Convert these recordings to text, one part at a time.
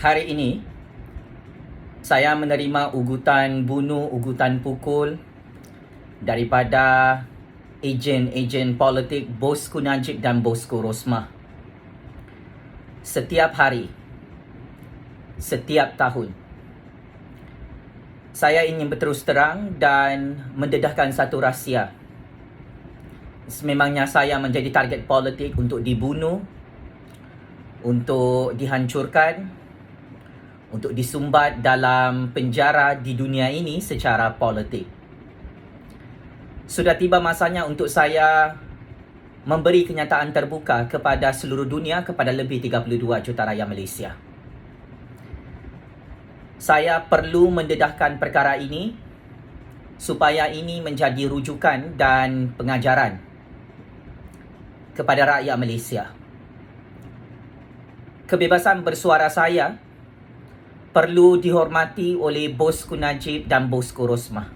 Hari ini, saya menerima ugutan bunuh, ugutan pukul daripada ejen-ejen politik bosku Najib dan bosku Rosmah. Setiap hari, setiap tahun, saya ingin berterus terang dan mendedahkan satu rahsia. Sememangnya saya menjadi target politik untuk dibunuh, untuk dihancurkan, untuk disumbat dalam penjara di dunia ini secara politik. Sudah tiba masanya untuk saya memberi kenyataan terbuka kepada seluruh dunia, kepada lebih 32 juta rakyat Malaysia. Saya perlu mendedahkan perkara ini supaya ini menjadi rujukan dan pengajaran kepada rakyat Malaysia. Kebebasan bersuara saya perlu dihormati oleh bosku Najib dan bosku Rosmah.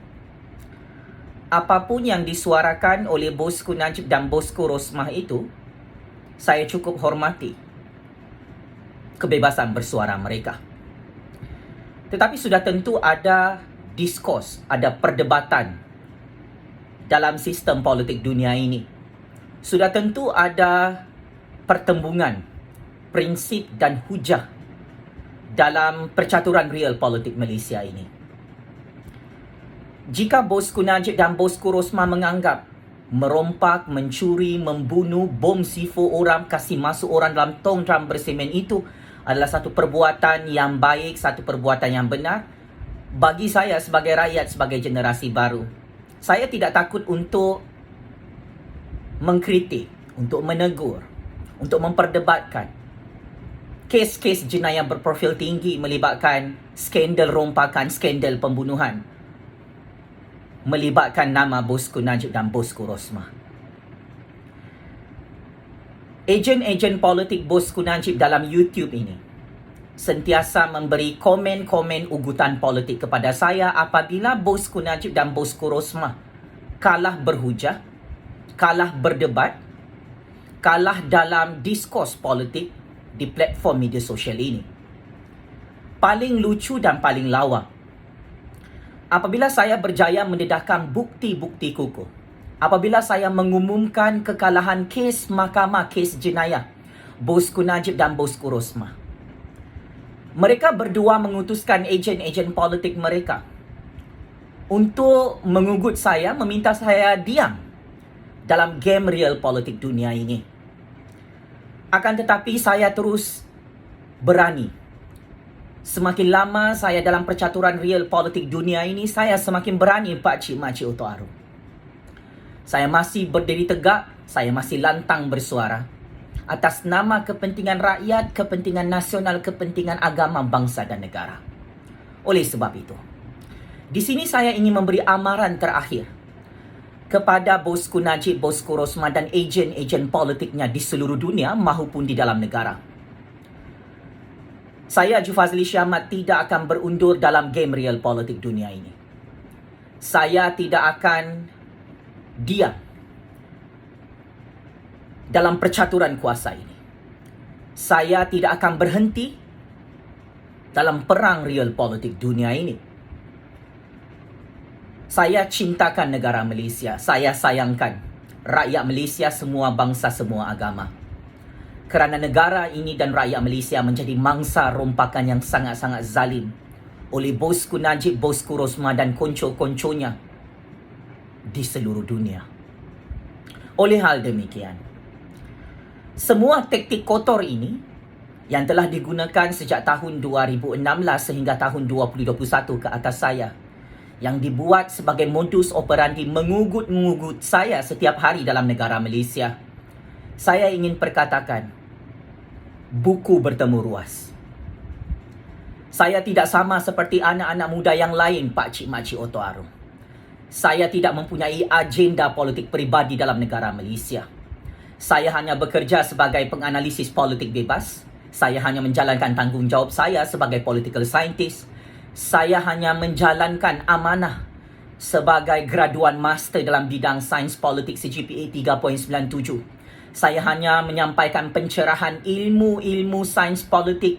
Apapun yang disuarakan oleh bosku Najib dan bosku Rosmah itu, saya cukup hormati kebebasan bersuara mereka. Tetapi sudah tentu ada diskurs, ada perdebatan dalam sistem politik dunia ini. Sudah tentu ada pertembungan prinsip dan hujah dalam percaturan real politik Malaysia ini. Jika bosku Najib dan bosku Rosmah menganggap merompak, mencuri, membunuh, bom C4 orang, kasih masuk orang dalam tong drum bersemen itu adalah satu perbuatan yang baik, satu perbuatan yang benar, bagi saya sebagai rakyat, sebagai generasi baru, saya tidak takut untuk mengkritik, untuk menegur, untuk memperdebatkan kes-kes jenayah berprofil tinggi melibatkan skandal rompakan, skandal pembunuhan, melibatkan nama bosku Najib dan bosku Rosmah. Ejen-ejen politik bosku Najib dalam YouTube ini sentiasa memberi komen-komen ugutan politik kepada saya apabila bosku Najib dan bosku Rosmah kalah berhujah, kalah berdebat, kalah dalam diskurs politik di platform media sosial ini. Paling lucu dan paling lawa apabila saya berjaya mendedahkan bukti-bukti kukuh, apabila saya mengumumkan kekalahan kes mahkamah, kes jenayah bosku Najib dan bosku Rosmah. Mereka berdua mengutuskan ejen-ejen politik mereka untuk mengugut saya, meminta saya diam dalam game real politik dunia ini. Akan tetapi saya terus berani. Semakin lama saya dalam percaturan real politik dunia ini, saya semakin berani pakcik makcik Oto Arum. Saya masih berdiri tegak, saya masih lantang bersuara atas nama kepentingan rakyat, kepentingan nasional, kepentingan agama, bangsa dan negara. Oleh sebab itu, di sini saya ingin memberi amaran terakhir kepada bosku Najib, bosku Rosmah dan ejen-ejen politiknya di seluruh dunia maupun di dalam negara. Saya, Jufazli Syahmat, tidak akan berundur dalam game real politik dunia ini. Saya tidak akan diam dalam percaturan kuasa ini. Saya tidak akan berhenti dalam perang real politik dunia ini. Saya cintakan negara Malaysia. Saya sayangkan rakyat Malaysia, semua bangsa, semua agama. Kerana negara ini dan rakyat Malaysia menjadi mangsa rompakan yang sangat-sangat zalim oleh bosku Najib, bosku Rosmah dan konco-konconya di seluruh dunia. Oleh hal demikian, semua taktik kotor ini yang telah digunakan sejak tahun 2016 sehingga tahun 2021 ke atas saya, yang dibuat sebagai modus operandi mengugut-ngugut saya setiap hari dalam negara Malaysia, saya ingin perkatakan, buku bertemu ruas. Saya tidak sama seperti anak-anak muda yang lain, pakcik-makcik Oto Arum. Saya tidak mempunyai agenda politik peribadi dalam negara Malaysia. Saya hanya bekerja sebagai penganalisis politik bebas. Saya hanya menjalankan tanggungjawab saya sebagai political scientist. Saya hanya menjalankan amanah sebagai graduan master dalam bidang sains politik CGPA 3.97. Saya hanya menyampaikan pencerahan ilmu-ilmu sains politik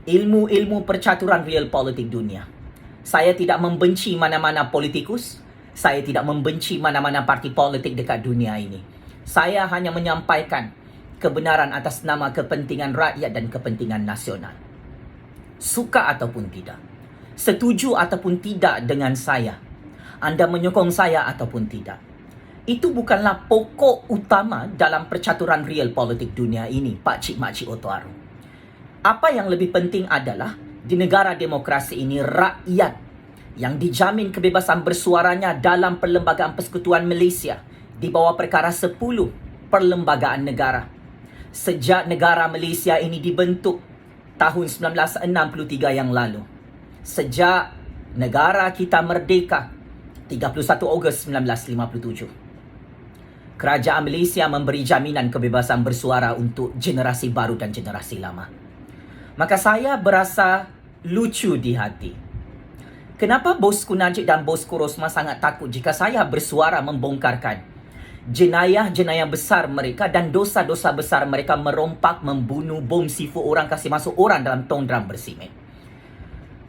ilmu-ilmu percaturan real politik dunia. Saya tidak membenci mana-mana politikus. Saya tidak membenci mana-mana parti politik dekat dunia ini. Saya hanya menyampaikan kebenaran atas nama kepentingan rakyat dan kepentingan nasional. Suka ataupun tidak, setuju ataupun tidak dengan saya, anda menyokong saya ataupun tidak, itu bukanlah pokok utama dalam percaturan real politik dunia ini, Pak Cik Mak Cik Oto Arum. Apa yang lebih penting adalah di negara demokrasi ini rakyat yang dijamin kebebasan bersuaranya dalam Perlembagaan Persekutuan Malaysia di bawah perkara 10 Perlembagaan Negara. Sejak negara Malaysia ini dibentuk tahun 1963 yang lalu. Sejak negara kita merdeka 31 Ogos 1957. Kerajaan Malaysia memberi jaminan kebebasan bersuara untuk generasi baru dan generasi lama. Maka saya berasa lucu di hati. Kenapa bosku Najib dan bosku Rosmah sangat takut jika saya bersuara membongkarkan jenayah-jenayah besar mereka dan dosa-dosa besar mereka merompak, membunuh, bom sifu orang, kasih masuk orang dalam tong drum bersimen.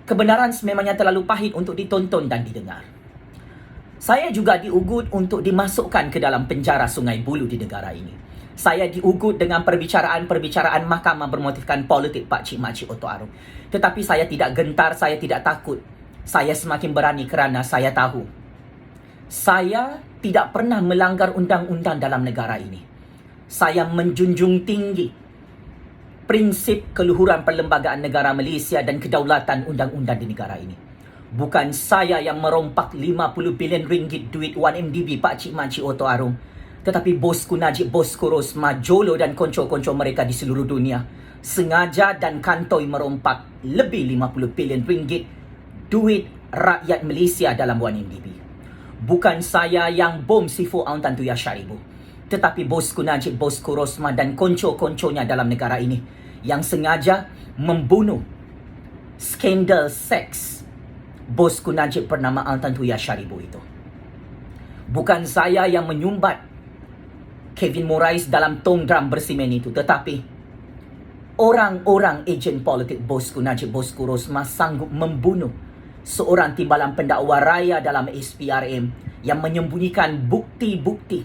Kebenaran sememangnya terlalu pahit untuk ditonton dan didengar. Saya juga diugut untuk dimasukkan ke dalam penjara Sungai Buloh di negara ini. Saya diugut dengan perbicaraan mahkamah bermotifkan politik, Pak Cik Mak Cik Oto Arum. Tetapi saya tidak gentar, saya tidak takut. Saya semakin berani kerana saya tahu saya tidak pernah melanggar undang-undang dalam negara ini. Saya menjunjung tinggi prinsip keluhuran Perlembagaan Negara Malaysia dan kedaulatan undang-undang di negara ini. Bukan saya yang merompak 50 bilion ringgit duit 1MDB, Pak Cik Mak Cik Oto Arum. Tetapi bosku Najib, bosku Rosmah, Jolo dan konco-konco mereka di seluruh dunia sengaja dan kantoi merompak lebih 50 bilion ringgit duit rakyat Malaysia dalam 1MDB. Bukan saya yang bom sifu Aung Tan Sri Syaribu, tetapi bosku Najib, bosku Rosmah dan konco-konconya dalam negara ini yang sengaja membunuh skandal seks bosku Najib bernama Aung Tan Sri Syaribu itu. Bukan saya yang menyumbat Kevin Morais dalam tong drum bersimen itu, tetapi orang-orang ejen politik bosku Najib, bosku Rosmah sanggup membunuh seorang timbalan pendakwa raya dalam SPRM yang menyembunyikan bukti-bukti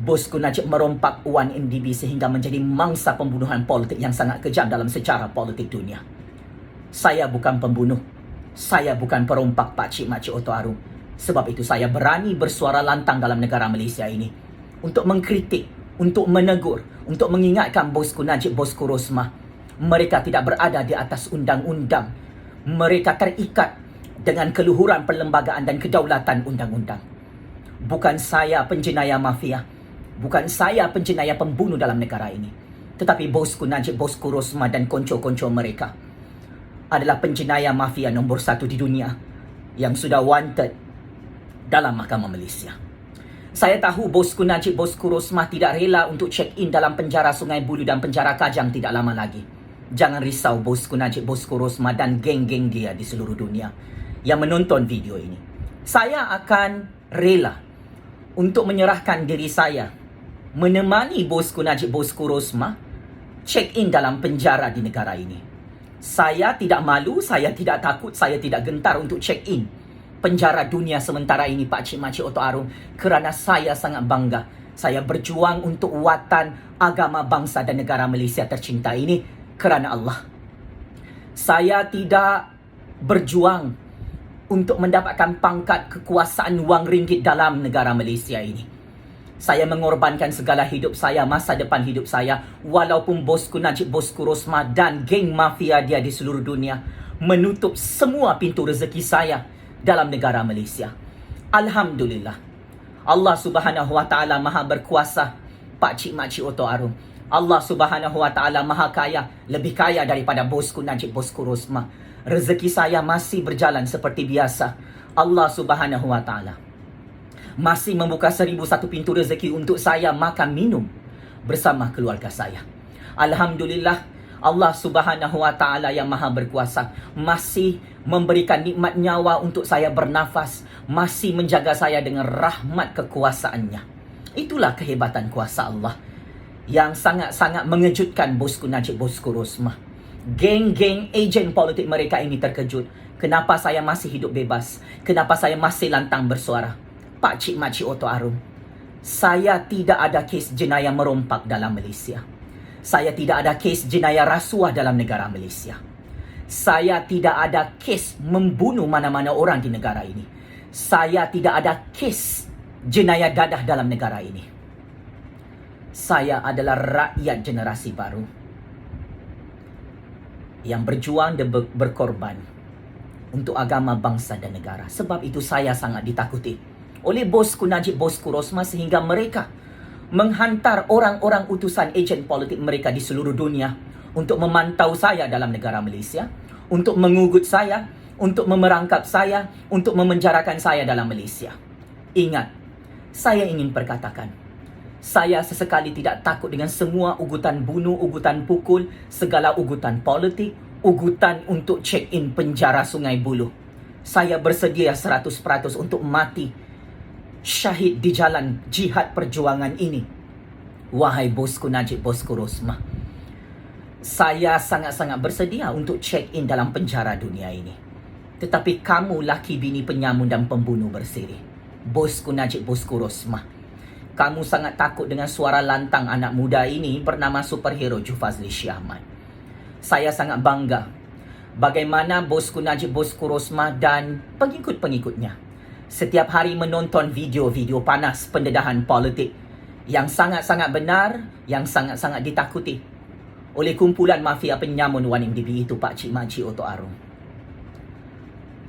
bosku Najib merompak 1MDB sehingga menjadi mangsa pembunuhan politik yang sangat kejam dalam sejarah politik dunia. Saya bukan pembunuh, saya bukan perompak, Pak Cik Mak Cik Oto Arum. Sebab itu saya berani bersuara lantang dalam negara Malaysia ini untuk mengkritik, untuk menegur, untuk mengingatkan bosku Najib, bosku Rosmah. Mereka tidak berada di atas undang-undang. Mereka terikat dengan keluhuran perlembagaan dan kedaulatan undang-undang. Bukan saya penjenayah mafia. Bukan saya penjenayah pembunuh dalam negara ini. Tetapi bosku Najib, bosku Rosmah dan konco-konco mereka adalah penjenayah mafia nombor 1 di dunia yang sudah wanted dalam Mahkamah Malaysia. Saya tahu bosku Najib, bosku Rosmah tidak rela untuk check-in dalam penjara Sungai Buloh dan penjara Kajang tidak lama lagi. Jangan risau bosku Najib, bosku Rosmah dan geng-geng dia di seluruh dunia yang menonton video ini. Saya akan rela untuk menyerahkan diri saya menemani bosku Najib, bosku Rosmah check-in dalam penjara di negara ini. Saya tidak malu, saya tidak takut, saya tidak gentar untuk check-in penjara dunia sementara ini, Pak Cik Mak Cik Oto Arum, kerana saya sangat bangga. Saya berjuang untuk watan agama, bangsa dan negara Malaysia tercinta ini kerana Allah. Saya tidak berjuang untuk mendapatkan pangkat kekuasaan wang ringgit dalam negara Malaysia ini. Saya mengorbankan segala hidup saya, masa depan hidup saya, walaupun bosku Najib, bosku Rosmah dan geng mafia dia di seluruh dunia menutup semua pintu rezeki saya dalam negara Malaysia. Alhamdulillah, Allah Subhanahu Wa Taala Maha berkuasa, Pak Cik Mak Cik Oto Arum. Allah Subhanahu Wa Taala Maha kaya, lebih kaya daripada bosku Najib, bosku Rosmah. Rezeki saya masih berjalan seperti biasa. Allah Subhanahu Wa Taala masih membuka 1001 pintu rezeki untuk saya makan minum bersama keluarga saya. Alhamdulillah, Allah Subhanahu Wa Taala yang Maha berkuasa masih memberikan nikmat nyawa untuk saya bernafas, masih menjaga saya dengan rahmat kekuasaannya. Itulah kehebatan kuasa Allah yang sangat-sangat mengejutkan bosku Najib, bosku Rosmah. Geng-geng ejen politik mereka ini terkejut. Kenapa saya masih hidup bebas? Kenapa saya masih lantang bersuara? Pak Cik Mak Cik Otto Arum, saya tidak ada kes jenayah merompak dalam Malaysia. Saya tidak ada kes jenayah rasuah dalam negara Malaysia. Saya tidak ada kes membunuh mana-mana orang di negara ini. Saya tidak ada kes jenayah dadah dalam negara ini. Saya adalah rakyat generasi baru yang berjuang dan berkorban untuk agama, bangsa dan negara. Sebab itu saya sangat ditakuti oleh bosku Najib, bosku Rosmah, sehingga mereka menghantar orang-orang utusan ejen politik mereka di seluruh dunia untuk memantau saya dalam negara Malaysia, untuk mengugut saya, untuk memerangkap saya, untuk memenjarakan saya dalam Malaysia. Ingat, saya ingin perkatakan, saya sesekali tidak takut dengan semua ugutan bunuh, ugutan pukul, segala ugutan politik, ugutan untuk check-in penjara Sungai Buloh. Saya bersedia 100% untuk mati syahid di jalan jihad perjuangan ini. Wahai bosku Najib, bosku Rosmah, saya sangat-sangat bersedia untuk check-in dalam penjara dunia ini. Tetapi kamu laki bini penyamun dan pembunuh bersiri, bosku Najib, bosku Rosmah, kamu sangat takut dengan suara lantang anak muda ini bernama superhero Jufazli Syahman. Saya sangat bangga bagaimana bosku Najib, bosku Rosmah dan pengikut-pengikutnya setiap hari menonton video-video panas pendedahan politik yang sangat-sangat benar, yang sangat-sangat ditakuti oleh kumpulan mafia penyamun 1MDB itu, Pak Cik Mak Cik Otto Arum.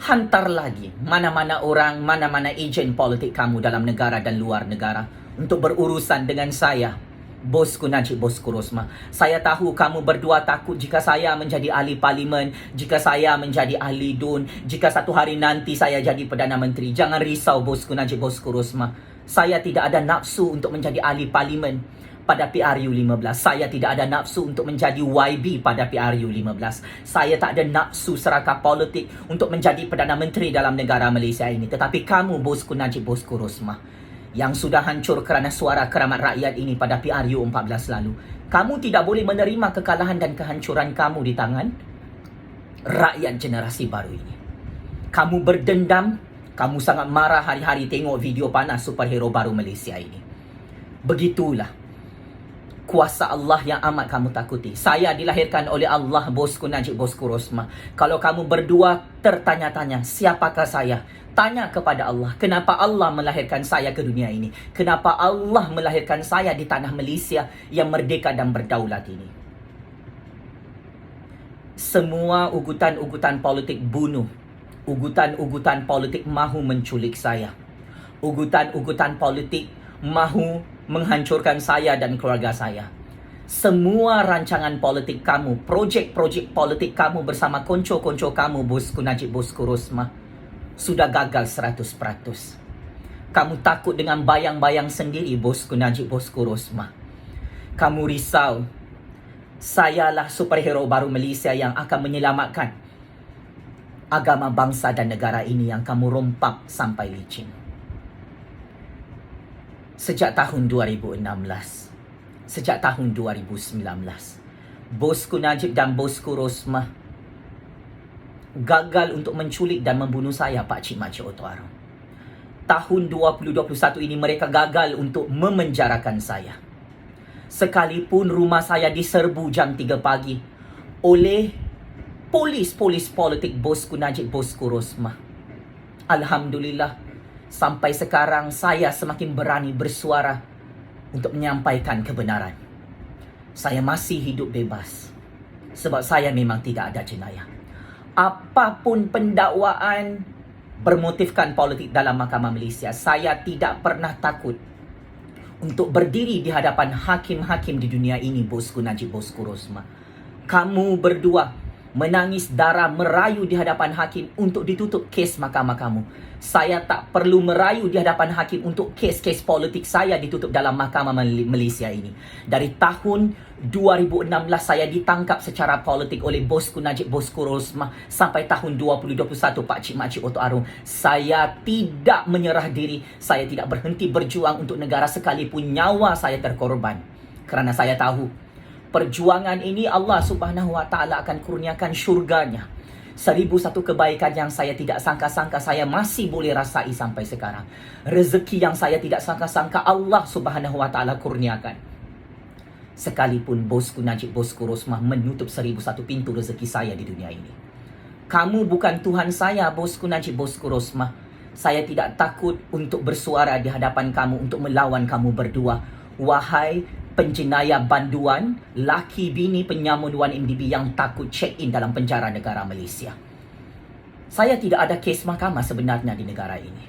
Hantar lagi mana-mana orang, mana-mana ejen politik kamu dalam negara dan luar negara untuk berurusan dengan saya, bosku Najib, bosku Rosmah. Saya tahu kamu berdua takut jika saya menjadi ahli parlimen, jika saya menjadi ahli DUN, jika satu hari nanti saya jadi Perdana Menteri. Jangan risau bosku Najib, bosku Rosmah. Saya tidak ada nafsu untuk menjadi ahli parlimen pada PRU15. Saya tidak ada nafsu untuk menjadi YB pada PRU15. Saya tak ada nafsu serakah politik untuk menjadi Perdana Menteri dalam negara Malaysia ini. Tetapi kamu, bosku Najib, bosku Rosmah, yang sudah hancur kerana suara keramat rakyat ini pada PRU14 lalu, kamu tidak boleh menerima kekalahan dan kehancuran kamu di tangan rakyat generasi baru ini. Kamu berdendam, kamu sangat marah hari-hari tengok video panas superhero baru Malaysia ini. Begitulah kuasa Allah yang amat kamu takuti. Saya dilahirkan oleh Allah, bosku Najib, bosku Rosmah. Kalau kamu berdua tertanya-tanya, siapakah saya? Tanya kepada Allah, kenapa Allah melahirkan saya ke dunia ini? Kenapa Allah melahirkan saya di tanah Malaysia yang merdeka dan berdaulat ini? Semua ugutan-ugutan politik bunuh, ugutan-ugutan politik mahu menculik saya, ugutan-ugutan politik mahu menghancurkan saya dan keluarga saya. Semua rancangan politik kamu, projek-projek politik kamu bersama konco-konco kamu, bosku Najib, bosku Rosmah, sudah gagal 100%. Kamu takut dengan bayang-bayang sendiri, bosku Najib, bosku Rosmah. Kamu risau sayalah superhero baru Malaysia yang akan menyelamatkan agama, bangsa dan negara ini yang kamu rompak sampai licin. Sejak tahun 2016, sejak tahun 2019, bosku Najib dan bosku Rosmah gagal untuk menculik dan membunuh saya, Pak Cik Mak Cik Otto Arum. Tahun 2021 ini mereka gagal untuk memenjarakan saya. Sekalipun rumah saya diserbu jam 3 pagi oleh polis-polis politik bosku Najib, bosku Rosmah. Alhamdulillah, sampai sekarang saya semakin berani bersuara untuk menyampaikan kebenaran. Saya masih hidup bebas sebab saya memang tidak ada jenayah. Apapun pendakwaan bermotifkan politik dalam Mahkamah Malaysia, saya tidak pernah takut untuk berdiri di hadapan hakim-hakim di dunia ini, bosku Najib, bosku Rosmah. Kamu berdua menangis darah merayu di hadapan hakim untuk ditutup kes mahkamah kamu. Saya tak perlu merayu di hadapan hakim untuk kes-kes politik saya ditutup dalam Mahkamah Malaysia ini. Dari tahun 2016 saya ditangkap secara politik oleh bosku Najib, bosku Rosmah, sampai tahun 2021, Pak Cik Mak Cik Otto Arum. Saya tidak menyerah diri. Saya tidak berhenti berjuang untuk negara sekalipun nyawa saya terkorban. Kerana saya tahu Perjuangan ini Allah Subhanahu Wa Taala akan kurniakan syurganya. 1001 kebaikan yang saya tidak sangka-sangka saya masih boleh rasai sampai sekarang. Rezeki yang saya tidak sangka-sangka Allah Subhanahu Wa Taala kurniakan. Sekalipun bosku Najib, bosku Rosmah menutup 1001 pintu rezeki saya di dunia ini. Kamu bukan Tuhan saya, bosku Najib, bosku Rosmah. Saya tidak takut untuk bersuara di hadapan kamu untuk melawan kamu berdua. Wahai penjenayah banduan, laki bini penyamun 1MDB yang takut check-in dalam penjara negara Malaysia. Saya tidak ada kes mahkamah sebenarnya di negara ini.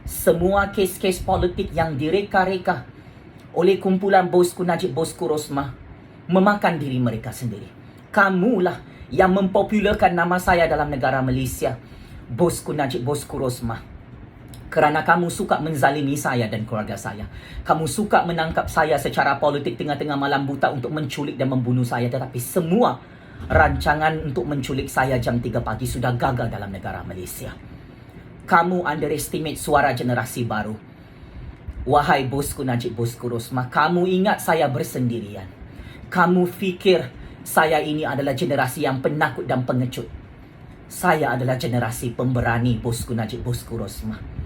Semua kes-kes politik yang direka-reka oleh kumpulan bosku Najib, bosku Rosmah memakan diri mereka sendiri. Kamulah yang mempopularkan nama saya dalam negara Malaysia, bosku Najib, bosku Rosmah. Kerana kamu suka menzalimi saya dan keluarga saya. Kamu suka menangkap saya secara politik tengah-tengah malam buta untuk menculik dan membunuh saya. Tetapi semua rancangan untuk menculik saya jam 3 pagi sudah gagal dalam negara Malaysia. Kamu underestimate suara generasi baru. Wahai bosku Najib, bosku Rosmah, kamu ingat saya bersendirian. Kamu fikir saya ini adalah generasi yang penakut dan pengecut. Saya adalah generasi pemberani, bosku Najib, bosku Rosmah.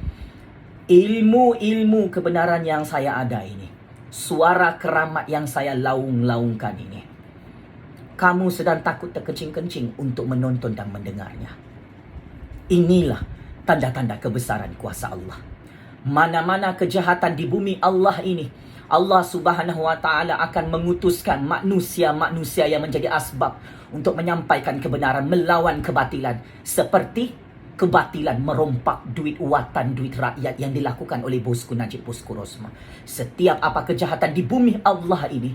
Ilmu kebenaran yang saya ada ini, suara keramat yang saya laung-laungkan ini, kamu sedang takut terkencing-kencing untuk menonton dan mendengarnya. Inilah tanda-tanda kebesaran kuasa Allah. Mana-mana kejahatan di bumi Allah ini, Allah Subhanahu Wa Taala akan mengutuskan manusia-manusia yang menjadi asbab untuk menyampaikan kebenaran melawan kebatilan, seperti kebatilan merompak duit watan, duit rakyat yang dilakukan oleh bosku Najib, bosku Rosmah. Setiap apa kejahatan di bumi Allah ini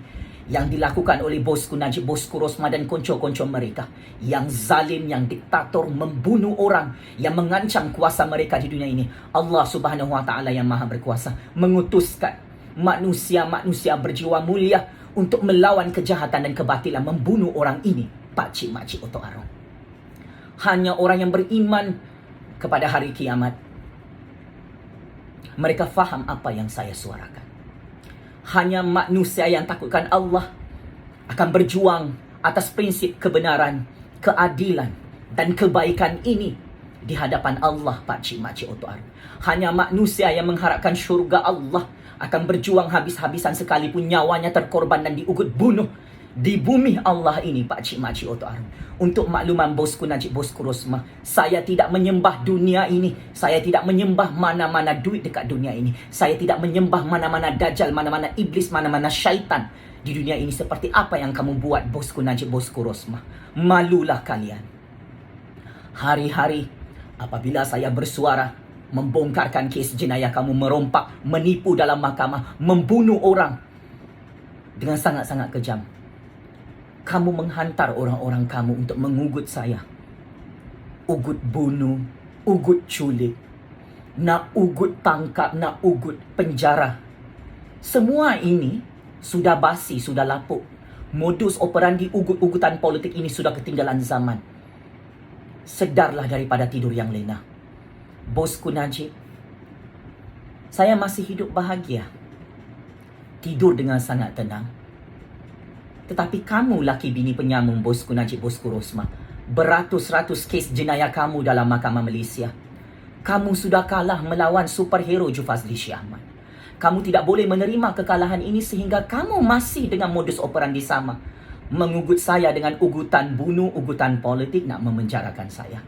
yang dilakukan oleh bosku Najib, bosku Rosmah dan konco-konco mereka yang zalim, yang diktator, membunuh orang, yang mengancam kuasa mereka di dunia ini, Allah Subhanahu Wa Taala yang maha berkuasa mengutuskan manusia-manusia berjiwa mulia untuk melawan kejahatan dan kebatilan, membunuh orang ini, pakcik-makcik otok arong. Hanya orang yang beriman kepada hari kiamat, mereka faham apa yang saya suarakan. Hanya manusia yang takutkan Allah akan berjuang atas prinsip kebenaran, keadilan dan kebaikan ini di hadapan Allah, pakcik-makcik otok arong. Hanya manusia yang mengharapkan syurga Allah akan berjuang habis-habisan sekalipun nyawanya terkorban dan diugut bunuh di bumi Allah ini, pakcik-makcik otok arong. Untuk makluman bosku Najib, bosku Rosmah, saya tidak menyembah dunia ini. Saya tidak menyembah mana-mana duit dekat dunia ini. Saya tidak menyembah mana-mana dajjal, mana-mana iblis, mana-mana syaitan di dunia ini seperti apa yang kamu buat, bosku Najib, bosku Rosmah. Malulah kalian. Hari-hari apabila saya bersuara membongkarkan kes jenayah kamu merompak, menipu dalam mahkamah, membunuh orang dengan sangat-sangat kejam, kamu menghantar orang-orang kamu untuk mengugut saya. Ugut bunuh, ugut culik, nak ugut tangkap, nak ugut penjara. Semua ini sudah basi, sudah lapuk. Modus operandi ugut-ugutan politik ini sudah ketinggalan zaman. Sedarlah daripada tidur yang lena. Bosku Najib, saya masih hidup bahagia, tidur dengan sangat tenang. Tetapi kamu laki bini penyamun, bosku Najib, bosku Rosmah, beratus-ratus kes jenayah kamu dalam mahkamah Malaysia. Kamu sudah kalah melawan superhero Jufazli Syahman. Kamu tidak boleh menerima kekalahan ini sehingga kamu masih dengan modus operandi sama, mengugut saya dengan ugutan bunuh, ugutan politik, nak memenjarakan saya.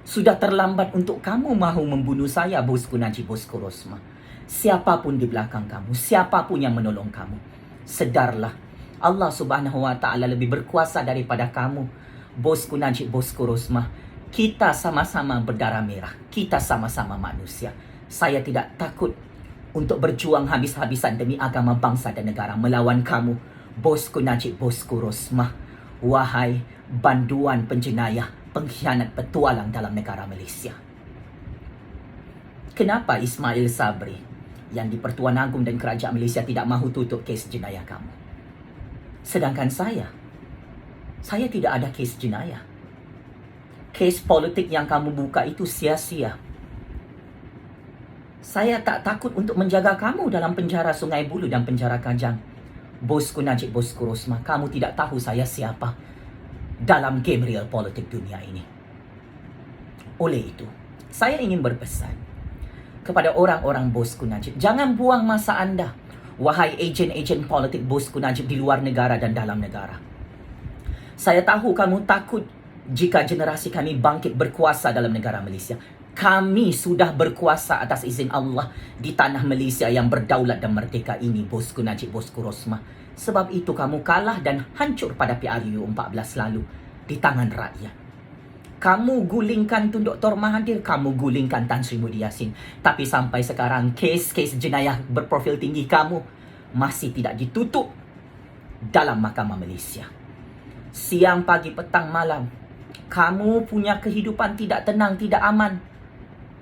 Sudah terlambat untuk kamu mahu membunuh saya, bosku Najib, bosku Rosmah. Siapapun di belakang kamu, siapapun yang menolong kamu, sedarlah Allah Subhanahu Wa Taala lebih berkuasa daripada kamu, bosku Najib, bosku Rosmah. Kita sama-sama berdarah merah, kita sama-sama manusia. Saya tidak takut untuk berjuang habis-habisan demi agama, bangsa dan negara melawan kamu, bosku Najib, bosku Rosmah. Wahai banduan penjenayah, pengkhianat petualang dalam negara Malaysia. Kenapa Ismail Sabri yang di Pertuan Agong dan Kerajaan Malaysia tidak mahu tutup kes jenayah kamu? Sedangkan saya tidak ada kes jenayah. Kes politik yang kamu buka itu sia-sia. Saya tak takut untuk menjaga kamu dalam penjara Sungai Buloh dan penjara Kajang. Bosku Najib, bosku Rosmah, kamu tidak tahu saya siapa dalam game real politik dunia ini. Oleh itu, saya ingin berpesan kepada orang-orang bosku Najib, jangan buang masa anda, wahai ejen-ejen politik bosku Najib di luar negara dan dalam negara. Saya tahu kamu takut jika generasi kami bangkit berkuasa dalam negara Malaysia. Kami sudah berkuasa atas izin Allah di tanah Malaysia yang berdaulat dan merdeka ini, bosku Najib, bosku Rosmah. Sebab itu kamu kalah dan hancur pada PRU 14 lalu di tangan rakyat. Kamu gulingkan Tun Dr. Mahathir, kamu gulingkan Tan Sri Muhyiddin Yassin. Tapi sampai sekarang kes-kes jenayah berprofil tinggi kamu masih tidak ditutup dalam Mahkamah Malaysia. Siang, pagi, petang, malam, kamu punya kehidupan tidak tenang, tidak aman.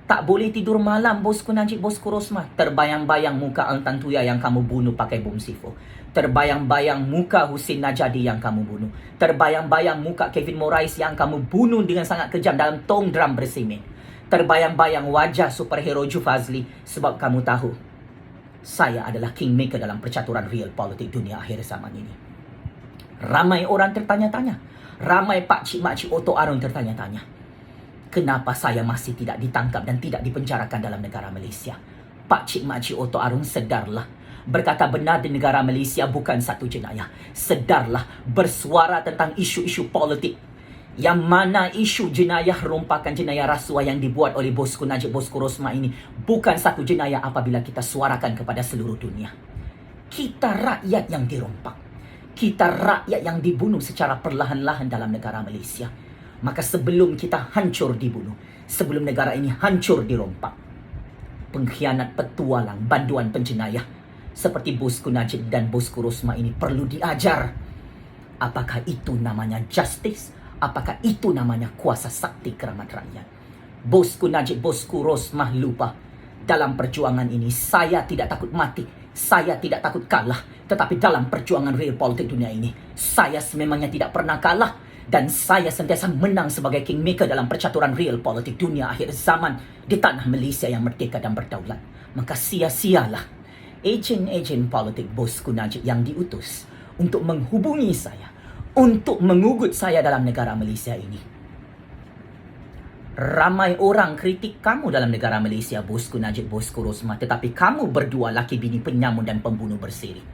Tak boleh tidur malam, bosku Najib, bosku Rosmah. Terbayang-bayang muka Ang Tan Tuya yang kamu bunuh pakai bom C4. Terbayang-bayang muka Husin Najadi yang kamu bunuh. Terbayang-bayang muka Kevin Morais yang kamu bunuh dengan sangat kejam dalam tong drum bersemen. Terbayang-bayang wajah superhero Ju Fazli. Sebab kamu tahu, saya adalah kingmaker dalam percaturan real politik dunia akhir zaman ini. Ramai orang tertanya-tanya. Ramai pakcik-makcik Oto Arun tertanya-tanya. Kenapa saya masih tidak ditangkap dan tidak dipenjarakan dalam negara Malaysia? Pakcik-makcik Oto Arun, sedarlah. Berkata benar di negara Malaysia bukan satu jenayah. Sedarlah, bersuara tentang isu-isu politik. Yang mana isu jenayah rompakan jenayah rasuah yang dibuat oleh bosku Najib, bosku Rosmah ini bukan satu jenayah apabila kita suarakan kepada seluruh dunia. Kita rakyat yang dirompak. Kita rakyat yang dibunuh secara perlahan-lahan dalam negara Malaysia. Maka sebelum kita hancur dibunuh, sebelum negara ini hancur dirompak, pengkhianat, petualang, banduan penjenayah seperti bosku Najib dan bosku Rosmah ini perlu diajar. Apakah itu namanya justice? Apakah itu namanya kuasa sakti keramat rakyat? Bosku Najib, bosku Rosmah lupa, dalam perjuangan ini saya tidak takut mati, saya tidak takut kalah. Tetapi dalam perjuangan real politik dunia ini, saya sememangnya tidak pernah kalah. Dan saya sentiasa menang sebagai kingmaker dalam percaturan real politik dunia akhir zaman di tanah Malaysia yang merdeka dan berdaulat. Maka sia-sialah ejen-ejen politik bosku Najib yang diutus untuk menghubungi saya, untuk mengugut saya dalam negara Malaysia ini. Ramai orang kritik kamu dalam negara Malaysia, bosku Najib, bosku Rosmah. Tetapi kamu berdua laki bini penyamun dan pembunuh bersiri.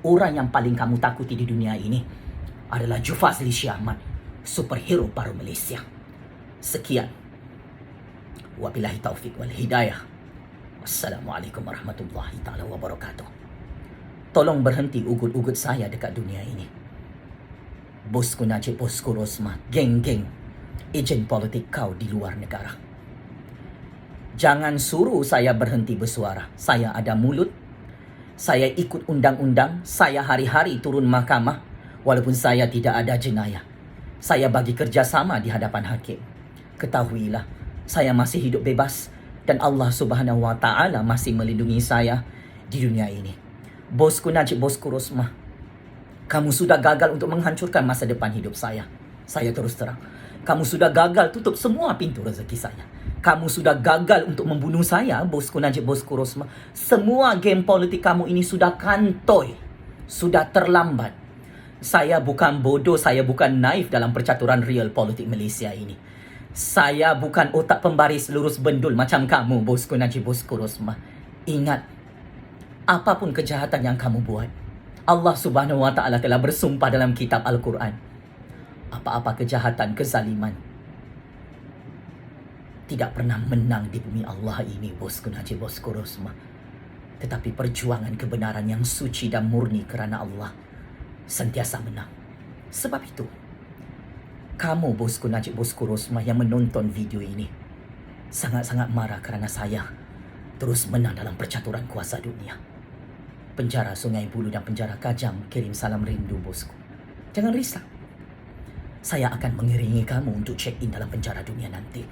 Orang yang paling kamu takuti di dunia ini adalah Ju Fazli Shah Ahmad, superhero baru Malaysia. Sekian. Wabillahi taufiq wal hidayah. Wassalamualaikum warahmatullahi taala wabarakatuh. Tolong berhenti ugut-ugut saya dekat dunia ini. Bosku Najib, bosku Rosmah, geng-geng ejen politik kau di luar negara. Jangan suruh saya berhenti bersuara. Saya ada mulut. Saya ikut undang-undang. Saya hari-hari turun mahkamah. Walaupun saya tidak ada jenayah, saya bagi kerjasama di hadapan hakim. Ketahuilah, saya masih hidup bebas dan Allah Subhanahu Wa Taala masih melindungi saya di dunia ini. Bosku Najib, bosku Rosmah, kamu sudah gagal untuk menghancurkan masa depan hidup saya. Saya terus terang, kamu sudah gagal tutup semua pintu rezeki saya. Kamu sudah gagal untuk membunuh saya, bosku Najib, bosku Rosmah. Semua game politik kamu ini sudah kantoi, sudah terlambat. Saya bukan bodoh, saya bukan naif dalam percaturan real politik Malaysia ini. Saya bukan otak pembaris lurus bendul macam kamu, bosku Najib, bosku Rosmah. Ingat, apapun kejahatan yang kamu buat, Allah Subhanahu Wa Taala telah bersumpah dalam kitab Al-Quran. Apa-apa kejahatan, kezaliman tidak pernah menang di bumi Allah ini, bosku Najib, bosku Rosmah. Tetapi perjuangan kebenaran yang suci dan murni kerana Allah sentiasa menang. Sebab itu, kamu bosku Najib, bosku Rosmah yang menonton video ini sangat-sangat marah kerana saya terus menang dalam percaturan kuasa dunia. Penjara Sungai Buloh dan penjara Kajang kirim salam rindu, bosku. Jangan risau. Saya akan mengiringi kamu untuk check in dalam penjara dunia nanti.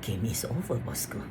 Game is over, bosku.